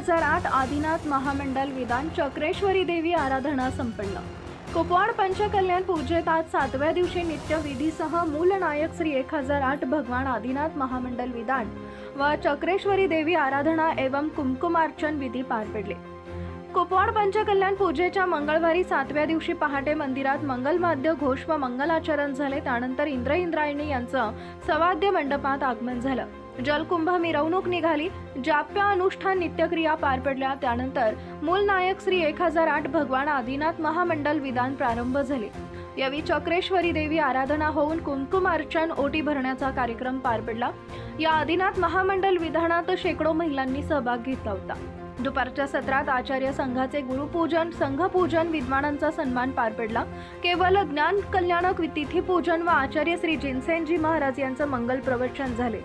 2008 आदिनाथ महामंडल विधान चक्रेश्वरी देवी आराधना संपन्न। कुपवाड पंचकल्याण पूजेत आज 7व्या दिवशी नित्य विधीसह मूल नायक श्री 1008 भगवान आदिनाथ महामंडल विधान व चक्रेश्वरी देवी आराधना एवं कुमकुमार्चन विधी पार पडले। कुपवाड पंचकल्याण पूजेच्या मंगळवारी 7व्या दिवशी पहाटे मंदिरात मंगलवाद्य घोष व मंगलाचरण झाले। त्यानंतर इंद्रायणी यांचं सवाद्य मंडपात आगमन झालं। जलकुंभ मिरवणूक निघाली, जाप्य अनुष्ठान नित्यक्रिया पार पडल्या। त्यानंतर मूल नायक श्री 1008 भगवान आदिनाथ महामंडल विधान प्रारंभ झाले। यावेळी चक्रेश्वरी देवी आराधना होऊन कुमकुमार्चन ओटी भरण्याचा कार्यक्रम पार पडला। या आदिनाथ महामंडल विधानात शेकडो महिलांनी सहभाग घेतला होता। दुपारच्या सत्रात आचार्य संघाचे गुरुपूजन, संघपूजन, विद्वानांचा सन्मान पार पडला। केवळ ज्ञान कल्याणक तिथी पूजन व आचार्य श्री जिनसेनजी महाराज यांचं मंगल प्रवचन झाले।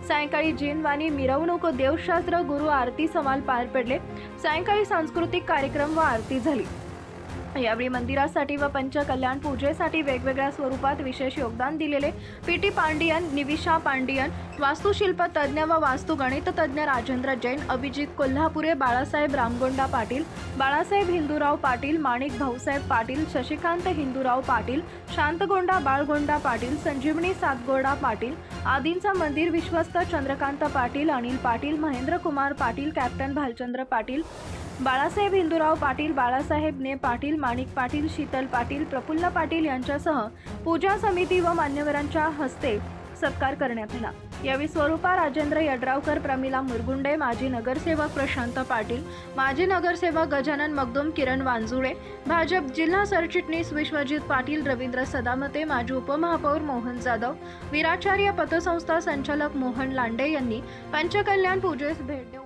सायंकाळी जिनवाणी मिरवणूक, देवशास्त्र, गुरु आरती समाल पार पडले। सायंकाळी सांस्कृतिक कार्यक्रम व आरती झाली। यावेळी मंदिरासाठी व पंचकल्याण पूजेसाठी वेगवेगळ्या स्वरूपात विशेष योगदान दिलेले पीटी पांडियन, निविशा पांडियन, वास्तुशिल्प तज्ञ व वास्तु गणित तज्ञ राजेंद्र जैन, अभिजित कोल्हापुरे, बाळासाहेब रामगोंडा पाटील, बाळासाहेब हिंदूराव पाटील, माणिक भाऊसाहेब पाटील, शशिकांत हिंदूराव पाटील, शांतगोंडा बाळगोंडा पाटील, संजीवनी सातगोंडा पाटील आदींचा मंदिर विश्वस्त चंद्रकांत पाटील, अनिल पाटील, महेंद्र कुमार पाटील, कॅप्टन भालचंद्र पाटील, बाळासाहेब हिंदूराव पाटील, बाळासाहेब ने पाटील, माणिक पाटील, शीतल पाटील, प्रफुल्ल पाटील यांच्यासह पूजा समिती व मान्यवरांच्या हस्ते सत्कार करण्यात आला। यावेळी स्वरूपा राजेंद्र यड्रावकर, प्रमिला मुरगुंडे, माजी नगरसेवक प्रशांत पाटील, माजी नगरसेवक गजानन मगदुम, किरण वांजुळे, भाजप जिल्हा सरचिटणीस विश्वजित पाटील, रवींद्र सदामते, माजी उपमहापौर मोहन जाधव, वीराचार्य पतसंस्था संचालक मोहन लांडे यांनी पंचकल्याण पूजेस भेट देऊन